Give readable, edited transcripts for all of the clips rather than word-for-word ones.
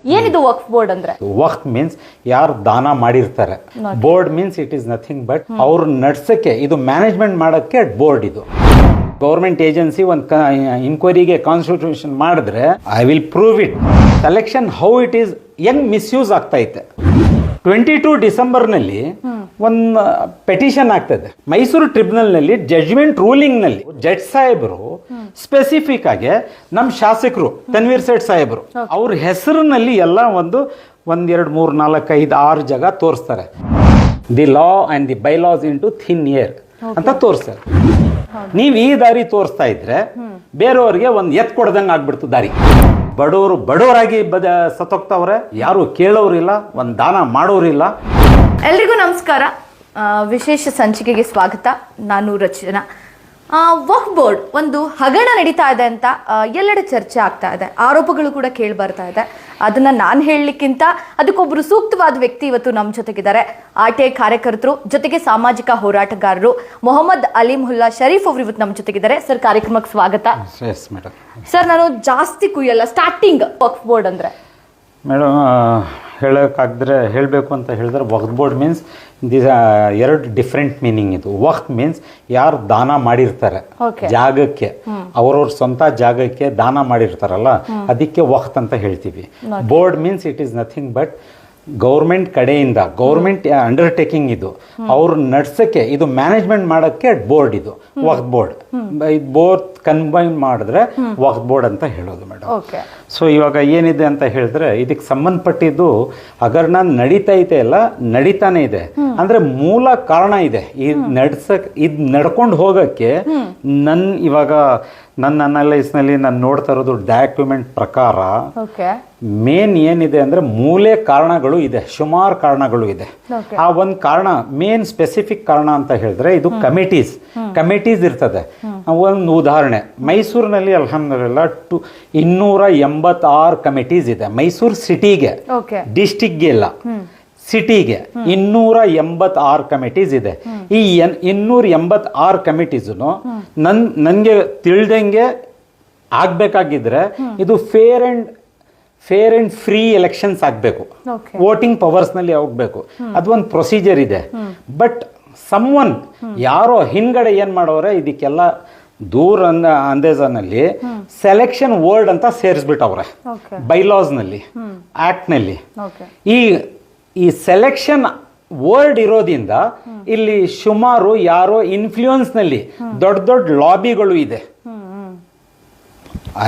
ಏನಿದು ವಕ್ಫ್ ಬೋರ್ಡ್ ಅಂದ್ರೆ? ವಕ್ಫ್ ಮೀನ್ಸ್ ಯಾರು ದಾನ ಮಾಡಿರ್ತಾರೆ, board means it is nothing but ಅವ್ರು ನಡ್ಸಕ್ಕೆ, ಇದು ಮ್ಯಾನೇಜ್ಮೆಂಟ್ ಮಾಡೋಕ್ಕೆ ಬೋರ್ಡ್. ಇದು ಗೌರ್ಮೆಂಟ್ ಏಜೆನ್ಸಿ ಒಂದು ಇನ್ಕ್ವೈರಿಗೆ ಕಾನ್ಸ್ಟಿಟ್ಯೂಷನ್ ಮಾಡಿದ್ರೆ I will prove it. Selection how it is ಹೆಂಗ್ ಮಿಸ್ಯೂಸ್ ಆಗ್ತೈತೆ. 22 ಡಿಸೆಂಬರ್ನಲ್ಲಿ ಒಂದು ಪೆಟಿಷನ್ ಆಗ್ತದೆ ಮೈಸೂರು ಟ್ರಿಬ್ಯುನಲ್ನಲ್ಲಿ. ಜಡ್ಜ್ಮೆಂಟ್ ರೂಲಿಂಗ್ನಲ್ಲಿ ಜಡ್ಜ್ ಸಾಹೇಬರು ಸ್ಪೆಸಿಫಿಕ್ ಆಗಿ ನಮ್ಮ ಶಾಸಕರು ತನ್ವೀರ್ ಸೇಠ್ ಸಾಹೇಬರು ಅವ್ರ ಹೆಸರಿನಲ್ಲಿ ಎಲ್ಲ ಒಂದು 1, 2, 3, 4, 5, 6 ಜಾಗ ತೋರಿಸ್ತಾರೆ. The law and the bylaws into thin air ಅಂತ ತೋರಿಸ್ತಾರೆ. ನೀವು ಈ ದಾರಿ ತೋರಿಸ್ತಾ ಇದ್ರೆ ಬೇರೆಯವ್ರಿಗೆ ಒಂದು ಎತ್ ಕೊಡ್ದಂಗೆ ಆಗ್ಬಿಡ್ತು ದಾರಿ. ಬಡವರಾಗಿ ಸತ್ತೋಗ್ತಾವ್ರೆ, ಯಾರು ಕೇಳೋರಿಲ್ಲ, ಒಂದು ದಾನ ಮಾಡೋರಿಲ್ಲ. ಎಲ್ರಿಗೂ ನಮಸ್ಕಾರ. ವಿಶೇಷ ಸಂಚಿಕೆಗೆ ಸ್ವಾಗತ. ನಾನು ರಚನಾ. ವಕ್ಫ್ ಬೋರ್ಡ್ ಒಂದು ಹಗರಣ ನಡೀತಾ ಇದೆ ಅಂತ ಎಲ್ಲೆಡೆ ಚರ್ಚೆ ಆಗ್ತಾ ಇದೆ, ಆರೋಪಗಳು ಕೂಡ ಕೇಳಿ ಬರ್ತಾ ಇದೆ. ಅದನ್ನ ನಾನು ಹೇಳಲಿಕ್ಕಿಂತ ಅದಕ್ಕೊಬ್ಬರು ಸೂಕ್ತವಾದ ವ್ಯಕ್ತಿ ಇವತ್ತು ನಮ್ಮ ಜೊತೆಗಿದ್ದಾರೆ. RTI ಕಾರ್ಯಕರ್ತರು, ಜೊತೆಗೆ ಸಾಮಾಜಿಕ ಹೋರಾಟಗಾರರು ಮೊಹಮ್ಮದ್ ಅಲಿಮುಲ್ಲಾ ಶರೀಫ್ ಅವರು ಇವತ್ತು ನಮ್ಮ ಜೊತೆಗಿದ್ದಾರೆ. ಸರ್, ಕಾರ್ಯಕ್ರಮಕ್ಕೆ ಸ್ವಾಗತ. ಸರ್, ನಾನು ಜಾಸ್ತಿ ಕುಯ್ಯಲ್ಲ, ಸ್ಟಾರ್ಟಿಂಗ್ ವಕ್ಫ್ ಬೋರ್ಡ್ ಅಂದ್ರೆ ಮೇಡಮ್ ಹೇಳಬೇಕು ಅಂತ ಹೇಳಿದ್ರೆ ವಕ್ಫ್ ಬೋರ್ಡ್ ಮೀನ್ಸ್ ಎರಡು ಡಿಫ್ರೆಂಟ್ ಮೀನಿಂಗ್. ಇದು ವಕ್ಫ್ ಮೀನ್ಸ್ ಯಾರು ದಾನ ಮಾಡಿರ್ತಾರೆ ಜಾಗಕ್ಕೆ, ಅವ್ರವ್ರ ಸ್ವಂತ ಜಾಗಕ್ಕೆ ದಾನ ಮಾಡಿರ್ತಾರಲ್ಲ, ಅದಕ್ಕೆ ವಕ್ಫ್ ಅಂತ ಹೇಳ್ತೀವಿ. Board means it is nothing but government ಕಡೆಯಿಂದ, ಗೌರ್ಮೆಂಟ್ ಅಂಡರ್ಟೇಕಿಂಗ್ ಇದು, ಅವ್ರು ನಡ್ಸಕ್ಕೆ, ಇದು ಮ್ಯಾನೇಜ್ಮೆಂಟ್ ಮಾಡೋಕ್ಕೆ ಬೋರ್ಡ್. ಇದು ವಕ್ಫ್ ಬೋರ್ಡ್. ಬೋತ್ ಕನ್ಬೈನ್ ಮಾಡಿದ್ರೆ ವಕ್ಫ್ ಬೋರ್ಡ್ ಅಂತ ಹೇಳೋದು ಮೇಡಮ್. ಸೊ ಇವಾಗ ಏನಿದೆ ಅಂತ ಹೇಳಿದ್ರೆ ಇದಕ್ಕೆ ಸಂಬಂಧಪಟ್ಟಿದ್ದು ಹಗರಣ ನಡೀತಾನೆ ಇದೆ. ಅಂದ್ರೆ ಮೂಲ ಕಾರಣ ಇದೆ. ಇದು ನಡ್ಕೊಂಡು ಹೋಗಕ್ಕೆ ಇವಾಗ ನನ್ನ ಅನಲೈಸ್ನಲ್ಲಿ ನಾನು ನೋಡ್ತಾ ಇರೋದು ಡಾಕ್ಯುಮೆಂಟ್ ಪ್ರಕಾರ ಮೇನ್ ಏನಿದೆ ಅಂದ್ರೆ ಮೂಲೆ ಕಾರಣಗಳು ಇದೆ, ಸುಮಾರು ಕಾರಣಗಳು ಇದೆ. ಆ ಒಂದು ಕಾರಣ, ಮೇನ್ ಸ್ಪೆಸಿಫಿಕ್ ಕಾರಣ ಅಂತ ಹೇಳಿದ್ರೆ ಇದು ಕಮಿಟೀಸ್ ಇರ್ತದೆ. ಒಂದು ಉದಾಹರಣೆ, ಮೈಸೂರಿನಲ್ಲಿ ಅಲ್ಹಮ್ದುಲಿಲ್ಲಾ 286 ಕಮಿಟೀಸ್ ಇದೆ. ಮೈಸೂರು ಸಿಟಿಗೆ, ಡಿಸ್ಟಿಕ್ಗೆ ಇಲ್ಲ, ಸಿಟಿಗೆ 286 ಕಮಿಟೀಸ್ ಇದೆ. ಈ 286 ಕಮಿಟೀಸು ನನಗೆ ತಿಳಿದಂಗೆ ಆಗ್ಬೇಕಾಗಿದ್ರೆ ಇದು ಫೇರ್ ಅಂಡ್ ಫ್ರೀ ಎಲೆಕ್ಷನ್ಸ್ ಆಗಬೇಕು, ವೋಟಿಂಗ್ ಪವರ್ಸ್ನಲ್ಲಿ ಹೋಗ್ಬೇಕು. ಅದೊಂದು ಪ್ರೊಸೀಜರ್ ಇದೆ. ಬಟ್ ಸಮ್ವನ್ ಯಾರೋ ಹಿಂದ್ಗಡೆ ಏನ್ ಮಾಡೋರೆ, ಇದಕ್ಕೆಲ್ಲ ದೂರ ಅಂದೇಜನಲ್ಲಿ ಸೆಲೆಕ್ಷನ್ ವರ್ಡ್ ಅಂತ ಸೇರಿಸ್ಬಿಟ್ಟವ್ರೆ ಬೈಲಾಸ್ನಲ್ಲಿ, ಆಕ್ಟ್ನಲ್ಲಿ. ಈ ಸೆಲೆಕ್ಷನ್ ವರ್ಡ್ ಇರೋದ್ರಿಂದ ಇಲ್ಲಿ ಸುಮಾರು ಯಾರೋ ಇನ್ಫ್ಲೂಯೆನ್ಸ್ನಲ್ಲಿ ದೊಡ್ಡ ಲಾಬಿಗಳು ಇದೆ.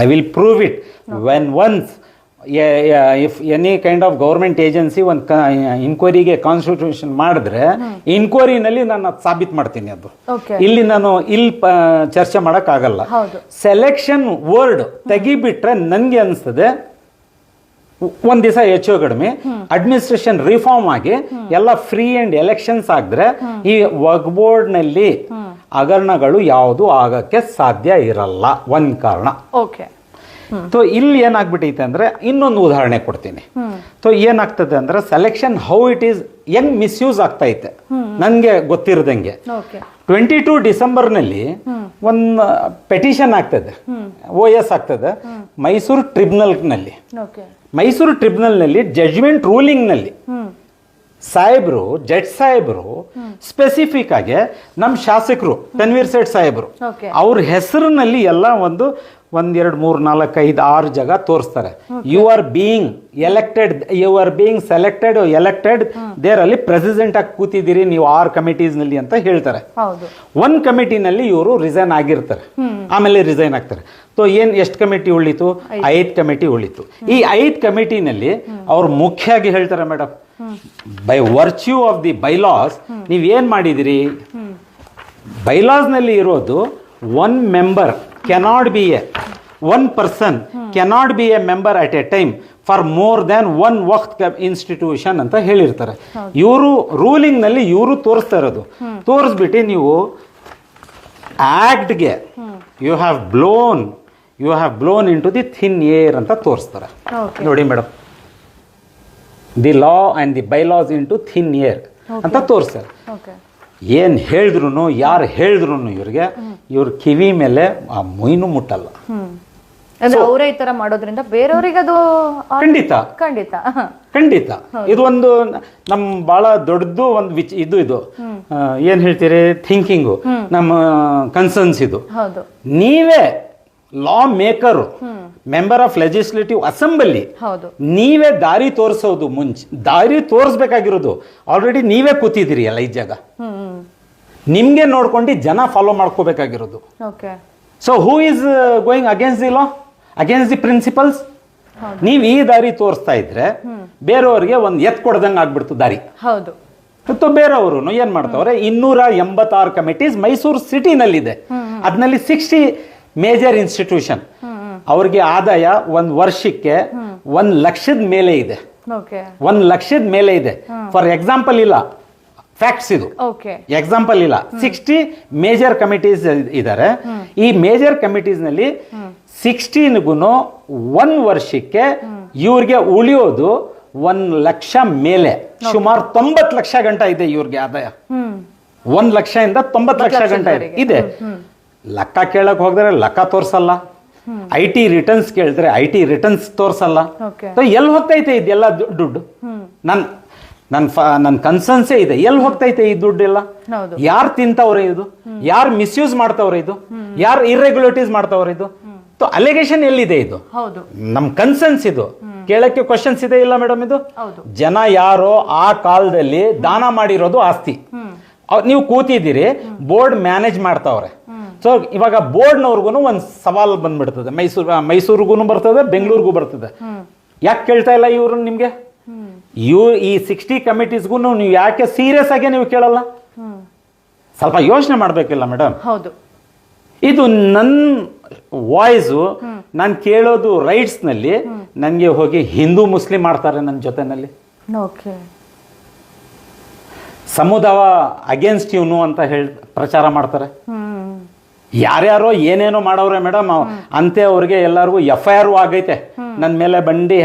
I will prove it when once if any kind of government agency ಒಂದು ಇನ್ಕ್ವೈರಿಗೆ ಕಾನ್ಸ್ಟಿಟ್ಯೂಷನ್ ಮಾಡಿದ್ರೆ ಇನ್ಕ್ವೈರಿನಲ್ಲಿ ನಾನು ಅದು ಸಾಬೀತು ಮಾಡ್ತೀನಿ. ಅದು ಇಲ್ಲಿ ಚರ್ಚೆ ಮಾಡಕ್ ಆಗಲ್ಲ. ಸೆಲೆಕ್ಷನ್ ವರ್ಡ್ ತೆಗಿಬಿಟ್ರೆ ನನ್ಗೆ ಅನಿಸ್ತದೆ ಒಂದ್ ದಿವಸ ಹೆಚ್ಚು ಕಡಿಮೆ ಅಡ್ಮಿನಿಸ್ಟ್ರೇಷನ್ ರಿಫಾರ್ಮ್ ಆಗಿ ಎಲ್ಲ ಫ್ರೀ ಅಂಡ್ ಎಲೆಕ್ಷನ್ಸ್ ಆಗಿದ್ರೆ ಈ ವಕ್ಫ್ ಬೋರ್ಡ್ ನಲ್ಲಿ ಹಗರಣಗಳು ಯಾವುದು ಆಗಕ್ಕೆ ಸಾಧ್ಯ ಇರಲ್ಲ. ಒಂದ್ ಕಾರಣ. ಸೊ ಇಲ್ಲಿ ಏನಾಗ್ಬಿಟ್ಟೈತೆ ಅಂದ್ರೆ ಇನ್ನೊಂದು ಉದಾಹರಣೆ ಕೊಡ್ತೀನಿ. ಸೊ ಏನಾಗ್ತದೆ ಅಂದ್ರೆ ಸೆಲೆಕ್ಷನ್ ಹೌ ಇಟ್ ಈಸ್ ಹೆಂಗ್ ಮಿಸ್ಯೂಸ್ ಆಗ್ತೈತೆ ನನ್ಗೆ ಗೊತ್ತಿರದಂಗೆ. 22 ಡಿಸೆಂಬರ್ನಲ್ಲಿ ಒಂದು ಪೆಟಿಷನ್ ಆಗ್ತದೆ, OS ಆಗ್ತದೆ ಮೈಸೂರು ಟ್ರಿಬ್ಯುನಲ್ನಲ್ಲಿ. ಮೈಸೂರು ಟ್ರಿಬ್ಯುನಲ್ನಲ್ಲಿ ಜಡ್ಜ್ಮೆಂಟ್ ರೂಲಿಂಗ್ನಲ್ಲಿ ಜಡ್ಜ್ ಸಾಹೇಬರು ಸ್ಪೆಸಿಫಿಕ್ ಆಗಿ ನಮ್ಮ ಶಾಸಕರು ತನ್ವೀರ್ ಸೇಠ್ ಸಾಹೇಬರು ಅವ್ರ ಹೆಸರಿನಲ್ಲಿ ಎಲ್ಲ 1, 2, 3, 4, 5, 6 ಜಾಗ ತೋರಿಸ್ತಾರೆ. ಯು ಆರ್ ಬೀಯಿಂಗ್ ಸೆಲೆಕ್ಟೆಡ್ ದೇರಲ್ಲಿ ಪ್ರೆಸಿಡೆಂಟ್ ಆಗಿ ಕೂತಿದ್ದೀರಿ ನೀವು 6 ಕಮಿಟೀಸ್ನಲ್ಲಿ ಅಂತ ಹೇಳ್ತಾರೆ. ಒಂದು ಕಮಿಟಿನಲ್ಲಿ ಇವರು ರಿಸೈನ್ ಆಗಿರ್ತಾರೆ, ಆಮೇಲೆ ರಿಸೈನ್ ಆಗ್ತಾರೆ. ಸೊ ಎಷ್ಟು ಕಮಿಟಿ ಉಳಿತು? 5 ಕಮಿಟಿ ಉಳಿತು. ಈ 5 ಕಮಿಟಿನಲ್ಲಿ ಅವ್ರು ಮುಖ್ಯವಾಗಿ ಹೇಳ್ತಾರೆ, madam, by virtue of the bylaws ನೀವೇನ್ ಮಾಡಿದಿರಿ? ಬೈಲಾಸ್ನಲ್ಲಿ ಇರೋದು one person cannot be a member at a time for more than one Waqf institution ಅಂತ ಹೇಳಿರ್ತಾರೆ. ಇವರು ರೂಲಿಂಗ್ ನಲ್ಲಿ ಇವರು ತೋರಿಸ್ತಾ ಇರೋದು. ತೋರಿಸ್ಬಿಟ್ಟು ನೀವು ಆಕ್ಟ್ಗೆ you have blown into the thin air ಅಂತ ತೋರಿಸ್ತಾರೆ. ನೋಡಿ madam, the law and the bylaws into thin air ಅಂತ ತೋರಿಸ್ತಾರೆ. ಏನ್ ಯಾರು ಹೇಳಿದ್ರು ಇವ್ರ ಕಿವಿ ಮೇಲೆ ಆ ಮೊಯ್ನು ಮುಟ್ಟಲ್ಲ. ಅಂದ್ರೆ ಅವರೇ ಈ ತರ ಮಾಡೋದ್ರಿಂದ ಬೇರೆಯವರಿಗೆ ಅದು ಖಂಡಿತ ಖಂಡಿತ ಖಂಡಿತ ಇದು ಒಂದು ನಮ್ ಬಹಳ ದೊಡ್ಡದು ಒಂದು ಇದು ಏನ್ ಹೇಳ್ತೀರಿ ಥಿಂಕಿಂಗು ನಮ್ಮ ಕನ್ಸರ್ನ್ಸ್ ಇದು. ಹೌದು. ನೀವೇ law maker, member of legislative assembly, ಹೌದು, ನೀವೇ ದಾರಿ ತೋರಿಸೋದು. ಮುಂಚೆ ದಾರಿ ತೋರಿಸ್ಬೇಕಾಗಿರೋದು ಆಲ್ರೆಡಿ ನೀವೇ ಕೂತಿದ್ದೀರಿ ಅಲ್ಲ ಈ ಜಾಗ, ನಿಮ್ಗೆ ನೋಡ್ಕೊಂಡು ಜನ ಫಾಲೋ ಮಾಡ್ಕೋಬೇಕಾಗಿರೋದು. Okay. So who is going against the law, against the principles? ನೀವು ಈ ದಾರಿ ತೋರಿಸ್ತಾ ಇದ್ರೆ ಬೇರೆಯವ್ರಿಗೆ ಒಂದು ಎತ್ ಕೊಡ್ದಂಗೆ ಆಗ್ಬಿಡ್ತು ದಾರಿ. ಹೌದು. ಮತ್ತು ಬೇರೆಯವರು ಏನ್ ಮಾಡ್ತಾವ್ರೆ, 286 ಕಮಿಟೀಸ್ ಮೈಸೂರು ಸಿಟಿನಲ್ಲಿದೆ. ಅದ್ನಲ್ಲಿ 60 major institution. ಅವ್ರಿಗೆ ಆದಾಯ ಒಂದು ವರ್ಷಕ್ಕೆ 1 ಲಕ್ಷದ ಮೇಲೆ ಇದೆ. 1 ಲಕ್ಷದ ಮೇಲೆ ಇದೆ. ಫಾರ್ ಎಕ್ಸಾಂಪಲ್ ಇಲ್ಲ, ಫ್ಯಾಕ್ಟ್ಸ್ ಇದು, ಎಕ್ಸಾಂಪಲ್ ಇಲ್ಲ. 60 ಮೇಜರ್ ಕಮಿಟೀಸ್ ಇದ್ದಾರೆ. ಈ ಮೇಜರ್ ಕಮಿಟೀಸ್ ನಲ್ಲಿ 16ಗೂ 1 ವರ್ಷಕ್ಕೆ ಇವ್ರಿಗೆ ಉಳಿಯೋದು 1 ಲಕ್ಷ ಮೇಲೆ, ಸುಮಾರು 90 ಲಕ್ಷ ಗಂಟ ಇದೆ ಇವ್ರಿಗೆ ಆದಾಯ. 1 ಲಕ್ಷದಿಂದ 90 ಲಕ್ಷ ಗಂಟ ಇದೆ. ಲೆಕ್ಕ ಕೇಳಕ್ ಹೋದ್ರೆ ಲೆಕ್ಕ ತೋರ್ಸಲ್ಲ, IT ರಿಟರ್ನ್ಸ್ ಕೇಳಿದ್ರೆ IT ರಿಟರ್ನ್ಸ್ ತೋರ್ಸಲ್ಲ. ಎಲ್ಲಿ ಹೋಗ್ತೈತೆ ಇದೆಲ್ಲ ದುಡ್ಡು? ನನ್ ಕನ್ಸರ್ನ್ಸೇ ಇದೆ, ಎಲ್ಲಿ ಹೋಗ್ತೈತೆ ಈ ದುಡ್ಡೆಲ್ಲ? ಯಾರು ತಿಂತವ್ರೆ ಇದು? ಯಾರು ಮಿಸ್ಯೂಸ್ ಮಾಡ್ತವ್ರೆ ಇದು? ಯಾರು ಇರ್ರೆಗ್ಯುಲೇಟೀಸ್ ಮಾಡ್ತವ್ರೆ ಇದು? ಅಲಿಗೇಷನ್ ಎಲ್ಲಿದೆ ಇದು? ನಮ್ ಕನ್ಸರ್ನ್ಸ್ ಇದು. ಕೇಳಕ್ಕೆ ಕ್ವಶನ್ಸ್ ಇದೆ ಇಲ್ಲ ಮೇಡಮ್? ಇದು ಜನ ಯಾರೋ ಆ ಕಾಲದಲ್ಲಿ ದಾನ ಮಾಡಿರೋದು ಆಸ್ತಿ. ನೀವು ಕೂತಿದ್ದೀರಿ, ಬೋರ್ಡ್ ಮ್ಯಾನೇಜ್ ಮಾಡ್ತಾವ್ರೆ. ಸೊ ಇವಾಗ ಬೋರ್ಡ್ನವ್ರಿಗೂ ಒಂದು ಸವಾಲ್ ಬಂದ್ಬಿಡ್ತದೆ. ಮೈಸೂರಿಗೂ ಬರ್ತದೆ, ಬೆಂಗಳೂರಿಗೂ ಬರ್ತದೆ. ಯಾಕೆ ಕೇಳ್ತಾ ಇಲ್ಲ ಇವರು ನಿಮ್ಗೆ? ಈ 60 ಕಮಿಟೀಸ್ಗೂ ನೀವು ಯಾಕೆ ಸೀರಿಯಸ್ ಆಗಿ ನೀವು ಕೇಳಲ್ಲ? ಸ್ವಲ್ಪ ಯೋಚನೆ ಮಾಡ್ಬೇಕಿಲ್ಲ ಮೇಡಮ್? ಹೌದು. ಇದು ನನ್ನ ವಾಯ್ಸು, ನಾನು ಕೇಳೋದು ರೈಟ್ಸ್ ನಲ್ಲಿ. ನನಗೆ ಹೋಗಿ ಹಿಂದೂ ಮುಸ್ಲಿಂ ಮಾಡ್ತಾರೆ ನನ್ನ ಜೊತೆನಲ್ಲಿ. ಸಮುದಾಯ ಅಗೇನ್ಸ್ಟ್ ಇವನು ಅಂತ ಹೇಳಿ ಪ್ರಚಾರ ಮಾಡ್ತಾರೆ. ಯಾರ್ಯಾರೋ ಏನೇನೋ ಮಾಡವ್ರೆ ಮೇಡಮ್. ಅಂತೆ ಅವ್ರಿಗೆ ಎಲ್ಲರಿಗೂ FIR ಆಗೈತೆ, ನನ್ನ ಮೇಲೆ ಬಂಡಿ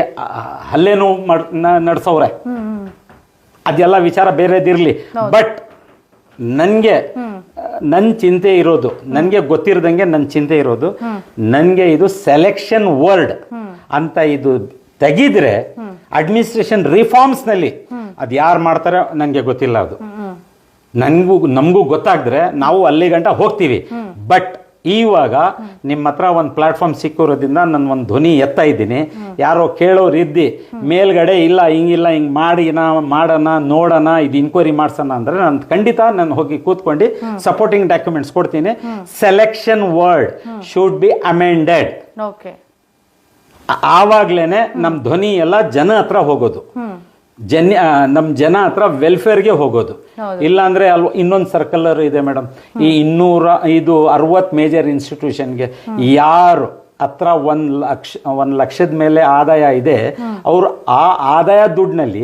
ಹಲ್ಲೇನು ನಡ್ಸವ್ರೆ. ಅದೆಲ್ಲ ವಿಚಾರ ಬೇರೆದಿರ್ಲಿ. ಬಟ್ ನನಗೆ ನನ್ನ ಚಿಂತೆ ಇರೋದು, ನನಗೆ ಗೊತ್ತಿರದಂಗೆ ನನ್ನ ಚಿಂತೆ ಇರೋದು, ನನಗೆ ಇದು ಸೆಲೆಕ್ಷನ್ ವರ್ಡ್ ಅಂತ ಇದು ತೆಗಿದ್ರೆ ಅಡ್ಮಿನಿಸ್ಟ್ರೇಷನ್ ರಿಫಾರ್ಮ್ಸ್ ನಲ್ಲಿ ಅದು ಯಾರು ಮಾಡ್ತಾರೆ ನನಗೆ ಗೊತ್ತಿಲ್ಲ. ಅದು ನಮಗೂ ಗೊತ್ತಾಗಿದ್ರೆ ನಾವು ಅಲ್ಲಿ ಗಂಟ ಹೋಗ್ತೀವಿ. ಬಟ್ ಇವಾಗ ನಿಮ್ಮ ಹತ್ರ ಒಂದು ಪ್ಲಾಟ್ಫಾರ್ಮ್ ಸಿಕ್ಕಿರೋದ್ರಿಂದ ನಾನು ಒಂದು ಧ್ವನಿ ಎತ್ತಾ ಇದ್ದೀನಿ. ಯಾರೋ ಕೇಳೋರು ಇದ್ದಿ ಮೇಲ್ಗಡೆ ಇಲ್ಲ ಹಿಂಗಿಲ್ಲ ಹಿಂಗೆ ಮಾಡೋಣ ನೋಡೋಣ, ಇದು ಇನ್ಕ್ವೈರಿ ಮಾಡ್ಸೋಣ ಅಂದ್ರೆ ನಾನು ಖಂಡಿತ ನಾನು ಹೋಗಿ ಕೂತ್ಕೊಂಡು ಸಪೋರ್ಟಿಂಗ್ ಡಾಕ್ಯುಮೆಂಟ್ಸ್ ಕೊಡ್ತೀನಿ. Selection word should be amended. ಆವಾಗ್ಲೇನೆ ನಮ್ಮ ಧ್ವನಿ ಎಲ್ಲ ಜನ ಹತ್ರ ಹೋಗೋದು, ನಮ್ಮ ಜನ ಹತ್ರ ವೆಲ್ಫೇರ್ಗೆ ಹೋಗೋದು. ಇಲ್ಲ ಅಂದ್ರೆ ಅಲ್ವ ಇನ್ನೊಂದು ಸರ್ಕಲರ್ ಇದೆ ಮೇಡಮ್. ಈ 260 ಮೇಜರ್ ಇನ್ಸ್ಟಿಟ್ಯೂಷನ್ಗೆ ಯಾರು ಹತ್ರ 1 ಲಕ್ಷದ ಮೇಲೆ ಆದಾಯ ಇದೆ, ಅವರು ಆ ಆದಾಯ ದುಡ್ಡಿನಲ್ಲಿ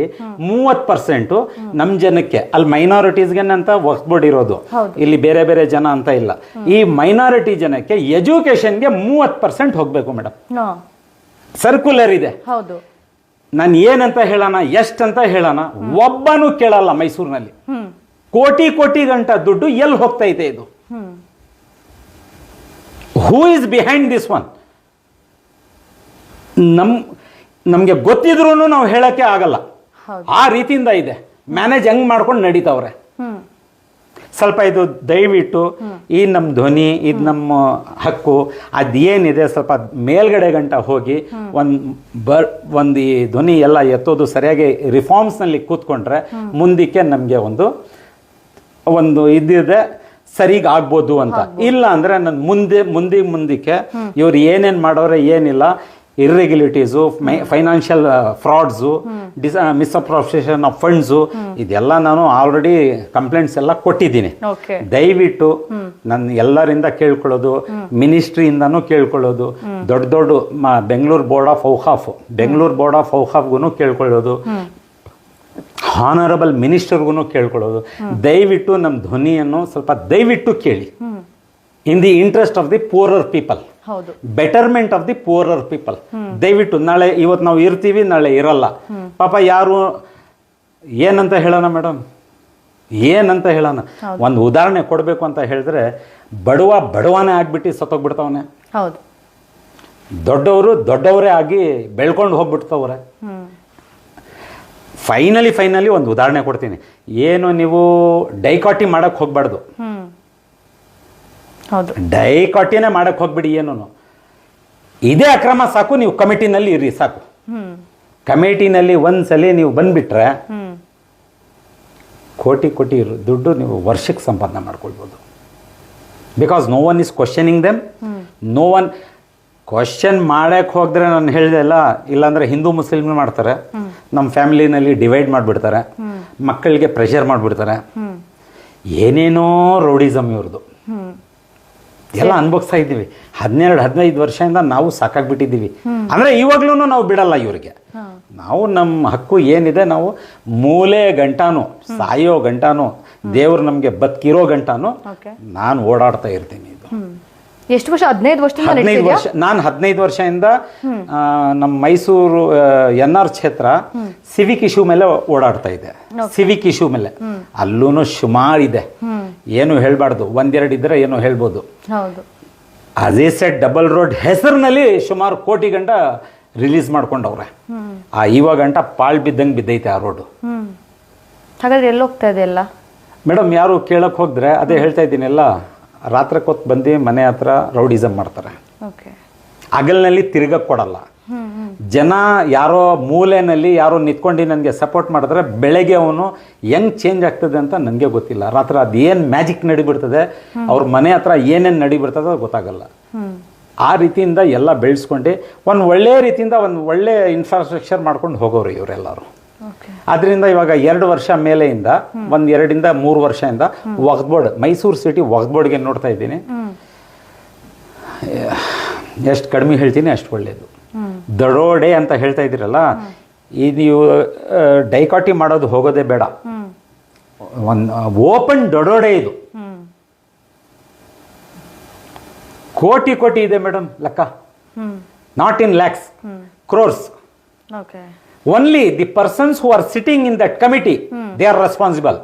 30% ನಮ್ಮ ಜನಕ್ಕೆ, ಅಲ್ಲಿ ಮೈನಾರಿಟೀಸ್ಗೆ ಅಂತ ವಕ್ಫ್ ಬೋರ್ಡ್ ಇರೋದು, ಇಲ್ಲಿ ಬೇರೆ ಬೇರೆ ಜನ ಅಂತ ಇಲ್ಲ. ಈ ಮೈನಾರಿಟಿ ಜನಕ್ಕೆ ಎಜುಕೇಶನ್ಗೆ 30% ಹೋಗ್ಬೇಕು ಮೇಡಮ್. ಸರ್ಕ್ಯುಲರ್ ಇದೆ. ನಾನು ಏನಂತ ಹೇಳೋಣ, ಎಷ್ಟಂತ ಹೇಳೋಣ, ಒಬ್ಬನು ಕೇಳಲ್ಲ ಮೈಸೂರಿನಲ್ಲಿ. ಕೋಟಿ ಗಂಟ ದುಡ್ಡು ಎಲ್ಲಿ ಹೋಗ್ತೈತೆ ಇದು? Who is behind this one? ನಮ್ಗೆ ಗೊತ್ತಿದ್ರು ನಾವು ಹೇಳಕ್ಕೆ ಆಗಲ್ಲ. ಆ ರೀತಿಯಿಂದ ಇದೆ. ಮ್ಯಾನೇಜ್ ಹೆಂಗ್ ಮಾಡ್ಕೊಂಡು ನಡೀತಾವ್ರೆ. ಸ್ವಲ್ಪ ಇದು ದಯವಿಟ್ಟು ಈ ನಮ್ಮ ಧ್ವನಿ, ಇದು ನಮ್ಮ ಹಕ್ಕು, ಅದೇನಿದೆ ಸ್ವಲ್ಪ ಮೇಲ್ಗಡೆ ಗಂಟ ಹೋಗಿ ಒಂದು ಈ ಧ್ವನಿ ಎಲ್ಲ ಎತ್ತೋದು ಸರಿಯಾಗಿ ರಿಫಾರ್ಮ್ಸ್ನಲ್ಲಿ ಕೂತ್ಕೊಂಡ್ರೆ ಮುಂದಕ್ಕೆ ನಮಗೆ ಒಂದು ಇದಿದೆ, ಸರಿಗ ಆಗ್ಬೋದು ಅಂತ. ಇಲ್ಲ ಅಂದ್ರೆ ನಾನು ಮುಂದಕ್ಕೆ ಇವ್ರು ಏನೇನು ಮಾಡೋರೆ ಏನಿಲ್ಲ, ಇರ್ರೆಗ್ಯುಲೇಟೀಸು, financial frauds, misappropriation of funds, ಇದೆಲ್ಲ ನಾನು ಆಲ್ರೆಡಿ ಕಂಪ್ಲೇಂಟ್ಸ್ ಎಲ್ಲ ಕೊಟ್ಟಿದ್ದೀನಿ. ದಯವಿಟ್ಟು ನಾನು ಎಲ್ಲರಿಂದ ಕೇಳ್ಕೊಳ್ಳೋದು, ಮಿನಿಸ್ಟ್ರಿಯಿಂದನೂ ಕೇಳ್ಕೊಳ್ಳೋದು, ದೊಡ್ಡ ಬೆಂಗಳೂರು ಬೋರ್ಡ್ ಆಫ್ ಔಕಾಫ್ಗೂ ಕೇಳ್ಕೊಳ್ಳೋದು, ಹಾನರಬಲ್ ಮಿನಿಸ್ಟರ್ಗೂ ಕೇಳ್ಕೊಳ್ಳೋದು, ದಯವಿಟ್ಟು ನಮ್ಮ ಧ್ವನಿಯನ್ನು ಸ್ವಲ್ಪ ದಯವಿಟ್ಟು ಕೇಳಿ. In the interest of the poorer people, betterment of the poorer people. ದಯವಿಟ್ಟು ಇವತ್ತು ನಾವು ಇರ್ತೀವಿ, ನಾಳೆ ಇರಲ್ಲ. ಪಾಪ ಯಾರು ಏನಂತ ಹೇಳೋಣ ಮೇಡಮ್, ಏನಂತ ಹೇಳೋಣ? ಒಂದು ಉದಾಹರಣೆ ಕೊಡಬೇಕು ಅಂತ ಹೇಳಿದ್ರೆ, ಬಡವನೇ ಆಗ್ಬಿಟ್ಟು ಸತ್ತೋಗ್ಬಿಡ್ತಾವನೆ. ದೊಡ್ಡವರೇ ಆಗಿ ಬೆಳ್ಕೊಂಡು ಹೋಗ್ಬಿಡ್ತವ್ರೆ. ಫೈನಲಿ ಒಂದು ಉದಾಹರಣೆ ಕೊಡ್ತೀನಿ. ಏನು ನೀವು ಡೈಕಾಟಿ ಮಾಡಕ್ಕೆ ಹೋಗ್ಬಾರ್ದು. ಹೌದು, ಡೈಕಾಟಿನೇ ಮಾಡಕ್ಕೆ ಹೋಗ್ಬಿಡಿ. ಏನು ಇದೇ ಅಕ್ರಮ ಸಾಕು, ನೀವು ಕಮಿಟಿನಲ್ಲಿ ಇರಿ ಸಾಕು. ಕಮಿಟಿನಲ್ಲಿ ಒಂದ್ಸಲಿ ನೀವು ಬಂದ್ಬಿಟ್ರೆ ಕೋಟಿ ದುಡ್ಡು ನೀವು ವರ್ಷಕ್ಕೆ ಸಂಪಾದನೆ ಮಾಡ್ಕೊಳ್ಬೋದು. Because no one is questioning them. No one question ಮಾಡಕ್ಕೆ ಹೋದ್ರೆ ನಾನು ಹೇಳಿದೆ ಅಲ್ಲ, ಇಲ್ಲಾಂದ್ರೆ ಹಿಂದೂ ಮುಸ್ಲಿಮ್ ಮಾಡ್ತಾರೆ, ನಮ್ಮ ಫ್ಯಾಮಿಲಿನಲ್ಲಿ ಡಿವೈಡ್ ಮಾಡಿಬಿಡ್ತಾರೆ, ಮಕ್ಕಳಿಗೆ ಪ್ರೆಷರ್ ಮಾಡಿಬಿಡ್ತಾರೆ, ಏನೇನೋ ರೌಡಿಸಮ್ ಇವ್ರದ್ದು ಎಲ್ಲ ಅನ್ಭವಿಸ್ತಾ ಇದ್ದೀವಿ. 12-15 ವರ್ಷದಿಂದ ನಾವು ಸಾಕಾಗ್ಬಿಟ್ಟಿದ್ದೀವಿ. ಅಂದ್ರೆ ಇವಾಗ್ಲೂ ನಾವು ಬಿಡಲ್ಲ ಇವ್ರಿಗೆ. ನಾವು ನಮ್ಮ ಹಕ್ಕು ಏನಿದೆ ನಾವು ಮೂಲೆ ಗಂಟಾನು ಸಾಯೋ ಗಂಟಾನು ದೇವ್ರು ನಮ್ಗೆ ಬದುಕಿರೋ ಗಂಟಾನು ನಾನು ಓಡಾಡ್ತಾ ಇರ್ತೀನಿ. ಇದು ಎಷ್ಟು ವರ್ಷ? 15 ವರ್ಷ. ನಾನು 15 ವರ್ಷದಿಂದ ನಮ್ಮ ಮೈಸೂರು NR ಕ್ಷೇತ್ರ ಸಿವಿಕ್ ಇಶ್ಯೂ ಮೇಲೆ ಓಡಾಡ್ತಾ ಇದ್ದೆ. ಸಿವಿಕ್ ಇಶ್ಯೂ ಮೇಲೆ ಅಲ್ಲೂ ಸುಮಾರು ಇದೆ, ಏನು ಹೇಳ್ಬಾರ್ದು. 1-2 ಇದ್ರೆ ಏನೋ ಹೇಳ್ಬೋದು. ಅದೇ ಸೆಟ್ ಡಬಲ್ ರೋಡ್ ಹೆಸರಿನಲ್ಲಿ ಸುಮಾರು ಕೋಟಿ ಗಂಟ ರಿಲೀಸ್ ಮಾಡ್ಕೊಂಡವ್ರೆ. ಇವಾಗ ಗಂಟ ಪಾಳ್ ಬಿದ್ದಂಗೆ ಬಿದ್ದೈತೆ ಆ ರೋಡು. ಹಾಗಾದ್ರೆ ಎಲ್ಲಿ ಹೋಗ್ತಾ ಇದೆ ಎಲ್ಲ ಮೇಡಮ್? ಯಾರು ಕೇಳಕ್ ಹೋದ್ರೆ ಅದೇ ಹೇಳ್ತಾ ಇದ್ದೀನಿ, ಎಲ್ಲ ರಾತ್ರಿ ಹೊತ್ತು ಬಂದು ಮನೆ ಹತ್ರ ರೌಡಿಸಮ್ ಮಾಡ್ತಾರೆ. ಹಗಲಿನಲ್ಲಿ ತಿರ್ಗಕ್ಕೆ ಕೊಡಲ್ಲ. ಜನ ಯಾರೋ ಮೂಲೆಯಲ್ಲಿ ಯಾರೋ ನಿಂತ್ಕೊಂಡು ನನಗೆ ಸಪೋರ್ಟ್ ಮಾಡಿದ್ರೆ ಬೆಳಗ್ಗೆ ಅವನು ಹೆಂಗ್ ಚೇಂಜ್ ಆಗ್ತದೆ ಅಂತ ನನಗೆ ಗೊತ್ತಿಲ್ಲ. ರಾತ್ರಿ ಅದೇನು ಮ್ಯಾಜಿಕ್ ನಡಿಬಿಡ್ತದೆ, ಅವ್ರ ಮನೆ ಹತ್ರ ಏನೇನು ನಡಿಬಿಡ್ತದೆ ಗೊತ್ತಾಗಲ್ಲ. ಆ ರೀತಿಯಿಂದ ಎಲ್ಲ ಬೆಳೆಸ್ಕೊಂಡು ಒಂದು ಒಳ್ಳೆ ರೀತಿಯಿಂದ ಒಂದು ಒಳ್ಳೆ ಇನ್ಫ್ರಾಸ್ಟ್ರಕ್ಚರ್ ಮಾಡ್ಕೊಂಡು ಹೋಗೋರು ಇವರೆಲ್ಲರೂ. ಅದರಿಂದ ಇವಾಗ 2 ವರ್ಷ ಮೇಲೆಯಿಂದ 2-3 ವರ್ಷದಿಂದ ವಕ್ಫ್ ಬೋರ್ಡ್, ಮೈಸೂರು ಸಿಟಿ ವಕ್ಫ್ ಬೋರ್ಡ್ಗೆ ನೋಡ್ತಾ ಇದ್ದೀನಿ. ಎಷ್ಟು ಕಡಿಮೆ ಹೇಳ್ತೀನಿ ಅಷ್ಟು ಒಳ್ಳೇದು. ದರೋಡೆ ಅಂತ ಹೇಳ್ತಾ ಇದ್ದೀರಲ್ಲ, ಇದು ನೀವು ಡೈಕಾಟಿ ಮಾಡೋದು ಹೋಗೋದೇ ಬೇಡ. ಒಂದು ಓಪನ್ ದರೋಡೆ ಇದು. ಕೋಟಿ ಇದೆ ಮೇಡಮ್ ಲೆಕ್ಕ. Not in lakhs, crores. Only the persons who are sitting in that committee they are responsible.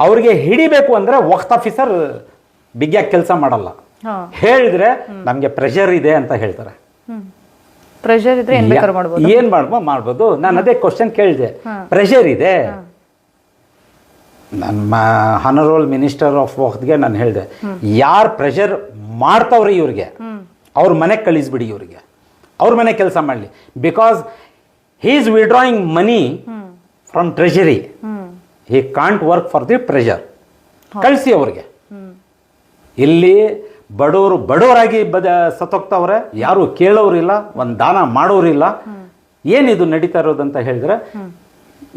ಅವ್ರಿಗೆ ಹಿಡಿಬೇಕು ಅಂದ್ರೆ ವಕ್ಫ್ ಆಫೀಸರ್ ಬಿಗ್ಯಾಗಿ ಕೆಲಸ ಮಾಡಲ್ಲ. ಹೇಳಿದ್ರೆ ನಮ್ಗೆ ಪ್ರೆಷರ್ ಇದೆ ಅಂತ ಹೇಳ್ತಾರೆ. ಪ್ರೆಷರ್ ಇದ್ರೆ ಏನ್ ಮಾಡ್ಬೋದು. ನಾನು ಅದೇ ಕ್ವಶನ್ ಕೇಳಿದೆ, ಪ್ರೆಷರ್ ಇದೆ. ನನ್ನ ಹಾನರಬಲ್ ಮಿನಿಸ್ಟರ್ ಆಫ್ ವಕ್ಫ್ಗೆ ನಾನು ಹೇಳಿದೆ, ಯಾರು ಪ್ರೆಷರ್ ಮಾಡ್ತಾವ್ರಿ ಇವ್ರಿಗೆ ಅವ್ರ ಮನೆಗೆ ಕಳಿಸ್ಬಿಡಿ, ಇವ್ರಿಗೆ ಅವ್ರ ಮನೆ ಕೆಲಸ ಮಾಡಲಿ. Because he is withdrawing money from treasury. He can't work for the pressure. ಕಳಿಸಿ ಅವ್ರಿಗೆ. ಇಲ್ಲಿ ಬಡವರಾಗಿ ಸತ್ತೋಗ್ತಾವ್ರೆ, ಯಾರು ಕೇಳೋರಿಲ್ಲ, ಒಂದು ದಾನ ಮಾಡೋರಿಲ್ಲ. ಏನಿದು ನಡೀತಾ ಇರೋದಂತ ಹೇಳಿದ್ರೆ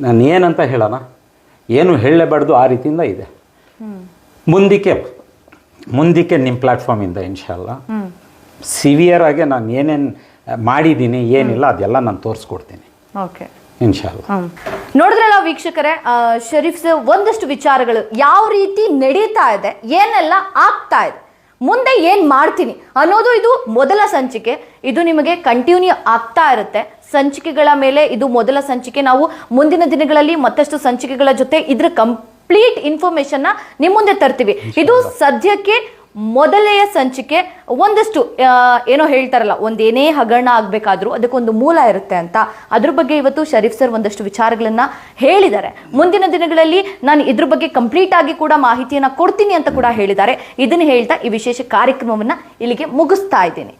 ನಾನು ಏನಂತ ಹೇಳೋಣ, ಏನು ಹೇಳಲೇಬಾರ್ದು. ಆ ರೀತಿಯಿಂದ ಇದೆ. ಮುಂದಕ್ಕೆ ನಿಮ್ಮ ಪ್ಲಾಟ್ಫಾರ್ಮಿಂದ ಇನ್ಶಾಲ್ಲ ಸಿವಿಯರ್ ಆಗಿ ನಾನು ಏನೇನು ಮಾಡಿದ್ದೀನಿ ಏನಿಲ್ಲ ಅದೆಲ್ಲ ನಾನು ತೋರಿಸ್ಕೊಡ್ತೀನಿ. ಇನ್ಶಾಲ್ಲ. ನೋಡಿದ್ರಲ್ಲ ವೀಕ್ಷಕರೇ, ಶರೀಫ್ ಸರ್ ಒಂದಷ್ಟು ವಿಚಾರಗಳು ಯಾವ ರೀತಿ ನಡೀತಾ ಇದೆ, ಏನೆಲ್ಲ ಆಗ್ತಾ ಇದೆ, ಮುಂದೆ ಏನ್ ಮಾಡ್ತೀನಿ ಅನ್ನೋದು ಇದು ಮೊದಲ ಸಂಚಿಕೆ. ಇದು ನಿಮಗೆ ಕಂಟಿನ್ಯೂ ಆಗ್ತಾ ಇರುತ್ತೆ. ಸಂಚಿಕೆಗಳ ಮೇಲೆ ಇದು ಮೊದಲ ಸಂಚಿಕೆ. ನಾವು ಮುಂದಿನ ದಿನಗಳಲ್ಲಿ ಮತ್ತಷ್ಟು ಸಂಚಿಕೆಗಳ ಜೊತೆ ಇದ್ರ ಕಂಪ್ಲೀಟ್ ಇನ್ಫಾರ್ಮೇಶನ್ ನಿಮ್ಮ ಮುಂದೆ ತರ್ತೀವಿ. ಇದು ಸದ್ಯಕ್ಕೆ ಮೊದಲೆಯ ಸಂಚಿಕೆ. ಒಂದಷ್ಟು ಏನೋ ಹೇಳ್ತಾರಲ್ಲ, ಒಂದೇನೇ ಹಗರಣ ಆಗ್ಬೇಕಾದ್ರೂ ಅದಕ್ಕೊಂದು ಮೂಲ ಇರುತ್ತೆ ಅಂತ, ಅದ್ರ ಬಗ್ಗೆ ಇವತ್ತು ಶರೀಫ್ ಸರ್ ಒಂದಷ್ಟು ವಿಚಾರಗಳನ್ನ ಹೇಳಿದ್ದಾರೆ. ಮುಂದಿನ ದಿನಗಳಲ್ಲಿ ನಾನು ಇದ್ರ ಬಗ್ಗೆ ಕಂಪ್ಲೀಟ್ ಆಗಿ ಕೂಡ ಮಾಹಿತಿಯನ್ನ ಕೊಡ್ತೀನಿ ಅಂತ ಕೂಡ ಹೇಳಿದ್ದಾರೆ. ಇದನ್ನ ಹೇಳ್ತಾ ಈ ವಿಶೇಷ ಕಾರ್ಯಕ್ರಮವನ್ನ ಇಲ್ಲಿಗೆ ಮುಗಿಸ್ತಾ ಇದ್ದೀನಿ.